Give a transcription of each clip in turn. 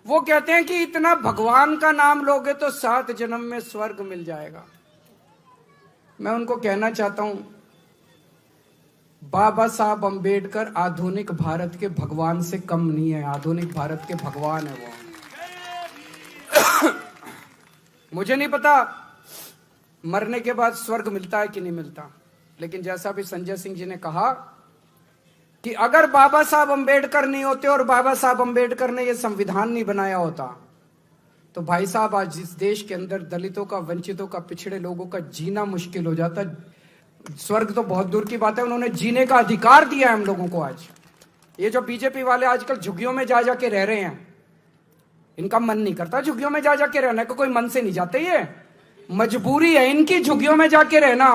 वो कहते हैं कि इतना भगवान का नाम लोगे तो 7 जन्म में स्वर्ग मिल जाएगा। मैं उनको कहना चाहता हूं, बाबा साहब अंबेडकर आधुनिक भारत के भगवान से कम नहीं है, आधुनिक भारत के भगवान है वो। मुझे नहीं पता मरने के बाद स्वर्ग मिलता है कि नहीं मिलता, लेकिन जैसा भी संजय सिंह जी ने कहा कि अगर बाबा साहब अंबेडकर नहीं होते और बाबा साहब अंबेडकर ने यह संविधान नहीं बनाया होता, तो भाई साहब आज इस देश के अंदर दलितों का, वंचितों का, पिछड़े लोगों का जीना मुश्किल हो जाता। स्वर्ग तो बहुत दूर की बात है, उन्होंने जीने का अधिकार दिया है हम लोगों को। आज ये जो बीजेपी वाले आजकल झुग्गियों में जा जाके रह रहे हैं, इनका मन नहीं करता झुग्गियों में जा जाके रहने को, कोई मन से नहीं जाते, ये मजबूरी है इनकी झुग्गियों में जाके रहना।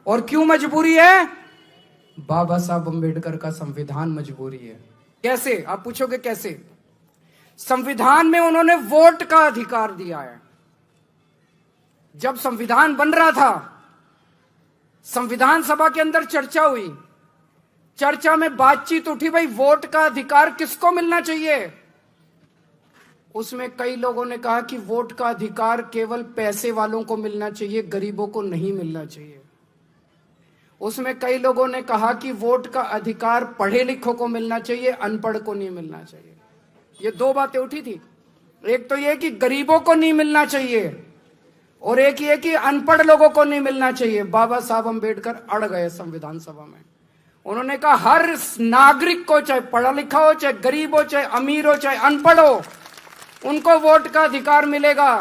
और क्यों मजबूरी है? बाबा साहब अंबेडकर का संविधान मजबूरी है। कैसे? आप पूछोगे कैसे? संविधान में उन्होंने वोट का अधिकार दिया है। जब संविधान बन रहा था, संविधान सभा के अंदर चर्चा हुई, चर्चा में बातचीत उठी, भाई वोट का अधिकार किसको मिलना चाहिए? उसमें कई लोगों ने कहा कि वोट का अधिकार केवल पैसे वालों को मिलना चाहिए, गरीबों को नहीं मिलना चाहिए। उसमें कई लोगों ने कहा कि वोट का अधिकार पढ़े लिखों को मिलना चाहिए, अनपढ़ को नहीं मिलना चाहिए। ये दो बातें उठी थी। एक तो ये कि गरीबों को नहीं मिलना चाहिए, और एक ये कि अनपढ़ लोगों को नहीं मिलना चाहिए। बाबा साहब अंबेडकर अड़ गए संविधान सभा में। उन्होंने कहा हर नागरिक को, चाहे पढ़ा लिखा हो, चाहे गरीब हो, चाहे अमीर हो, चाहे अनपढ़ हो, उनको वोट का अधिकार मिलेगा।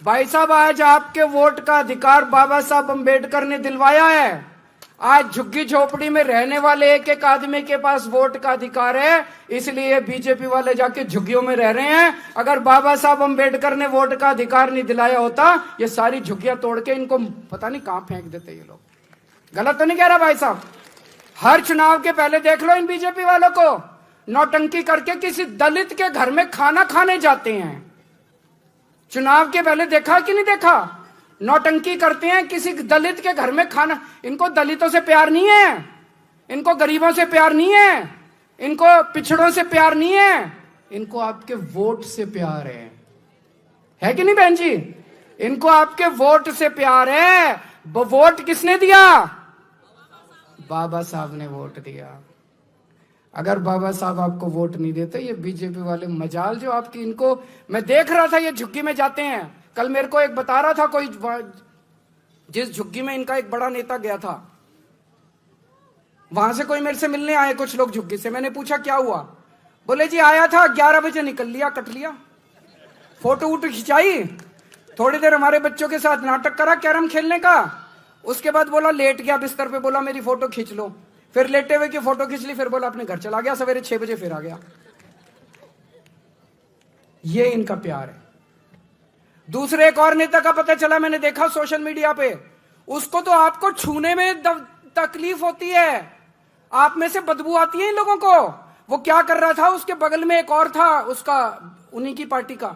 भाई साहब, आज आपके वोट का अधिकार बाबा साहब अंबेडकर ने दिलवाया है। आज झुग्गी झोपड़ी में रहने वाले एक एक आदमी के पास वोट का अधिकार है, इसलिए बीजेपी वाले जाके झुग्गियों में रह रहे हैं। अगर बाबा साहब अंबेडकर ने वोट का अधिकार नहीं दिलाया होता, ये सारी झुग्गियां तोड़ के इनको पता नहीं कहां फेंक देते ये लोग। गलत तो नहीं कह रहा भाई साहब? हर चुनाव के पहले देख लो इन बीजेपी वालों को, नौटंकी करके किसी दलित के घर में खाना खाने जाते हैं। चुनाव के पहले देखा कि नहीं देखा? नौटंकी करते हैं किसी दलित के घर में खाना। इनको दलितों से प्यार नहीं है, इनको गरीबों से प्यार नहीं है, इनको पिछड़ों से प्यार नहीं है, इनको आपके वोट से प्यार है कि नहीं बहन जी? इनको आपके वोट से प्यार है। वो वोट किसने दिया? बाबा साहब ने वोट दिया। अगर बाबा साहब आपको वोट नहीं देते, ये बीजेपी वाले मजाल जो आपकी, इनको मैं देख रहा था, ये झुग्गी में जाते हैं। कल मेरे को एक बता रहा था कोई, जिस झुग्गी में इनका एक बड़ा नेता गया था, वहां से कोई मेरे से मिलने आए कुछ लोग झुग्गी से। मैंने पूछा क्या हुआ? बोले जी आया था, 11 बजे निकल लिया, कट लिया। फोटो वोटो खिंचाई, थोड़ी देर हमारे बच्चों के साथ नाटक करा कैरम खेलने का, उसके बाद बोला लेट गया बिस्तर पे, बोला मेरी फोटो खींच लो। फिर लेटे हुए की फोटो खींच ली, फिर बोला अपने घर चला गया, सवेरे 6 बजे फिर आ गया। ये इनका प्यार है। दूसरे एक और नेता का पता चला, मैंने देखा सोशल मीडिया पे, उसको तो आपको छूने में तकलीफ होती है, आप में से बदबू आती है इन लोगों को। वो क्या कर रहा था, उसके बगल में एक और था उसका, उन्हीं की पार्टी का,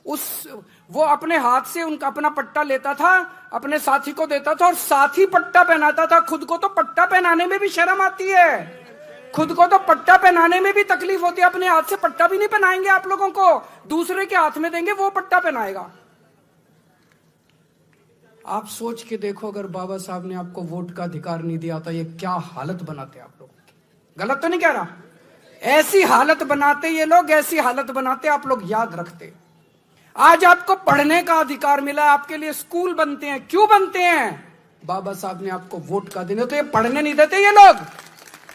वो अपने हाथ से उनका अपना पट्टा लेता था, अपने साथी को देता था, और साथी पट्टा पहनाता था। खुद को तो पट्टा पहनाने में भी शर्म आती है, खुद को तो पट्टा पहनाने में भी तकलीफ होती है। अपने हाथ से पट्टा भी नहीं पहनाएंगे आप लोगों को, दूसरे के हाथ में देंगे, वो पट्टा पहनाएगा। आप सोच के देखो, अगर बाबा साहब ने आपको वोट का अधिकार नहीं दिया था, ये क्या हालत बनाते आप लोग। गलत तो नहीं कह रहा? ऐसी हालत बनाते ये लोग, ऐसी हालत बनाते आप लोग, याद रखते। आज आपको पढ़ने का अधिकार मिला, आपके लिए स्कूल बनते हैं। क्यों बनते हैं? बाबा साहब ने आपको वोट का देने, तो ये पढ़ने नहीं देते ये लोग।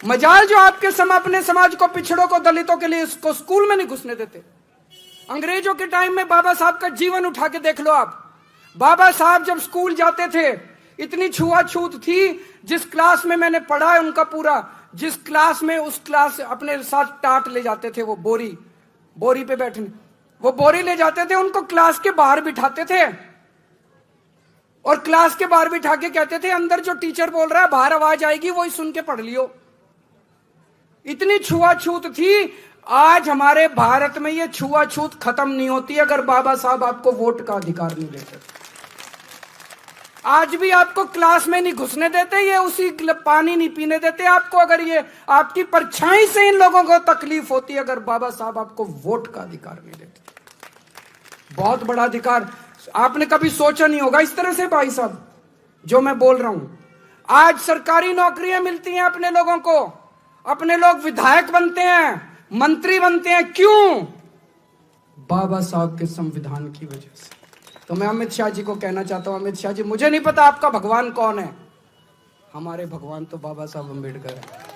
मजाल जो आपके अपने समाज को, पिछड़ों को, दलितों के लिए इसको स्कूल में नहीं घुसने देते। अंग्रेजों के टाइम में बाबा साहब का जीवन उठा के देख लो आप। बाबा साहब जब स्कूल जाते थे, इतनी छुआछूत थी। जिस क्लास में मैंने पढ़ा है उनका पूरा, जिस क्लास में, उस क्लास अपने साथ टाट ले जाते थे, वो बोरी पे बैठने, वो बोरी ले जाते थे, उनको क्लास के बाहर बिठाते थे, और क्लास के बाहर बिठा के कहते थे अंदर जो टीचर बोल रहा है बाहर आवाज आएगी, वही सुन के पढ़ लियो। इतनी छुआछूत थी। आज हमारे भारत में ये छुआछूत खत्म नहीं होती अगर बाबा साहब आपको वोट का अधिकार नहीं देते। आज भी आपको क्लास में नहीं घुसने देते, ये उसी पानी नहीं पीने देते आपको, अगर ये आपकी परछाई से इन लोगों को तकलीफ होती है, अगर बाबा साहब आपको वोट का अधिकार नहीं देते। बहुत बड़ा अधिकार। आपने कभी सोचा नहीं होगा इस तरह से भाई साहब जो मैं बोल रहा हूं। आज सरकारी नौकरियां मिलती हैं अपने लोगों को, अपने लोग विधायक बनते हैं, मंत्री बनते हैं, क्यों? बाबा साहब के संविधान की वजह से। तो मैं अमित शाह जी को कहना चाहता हूं, अमित शाह जी, मुझे नहीं पता आपका भगवान कौन है, हमारे भगवान तो बाबा साहब अम्बेडकर है।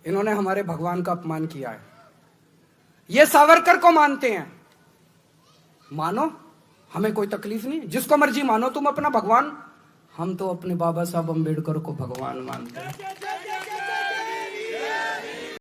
इन्होंने हमारे भगवान का अपमान किया है। ये सावरकर को मानते हैं, मानो, हमें कोई तकलीफ नहीं, जिसको मर्जी मानो तुम अपना भगवान। हम तो अपने बाबा साहब अम्बेडकर को भगवान मानते हैं।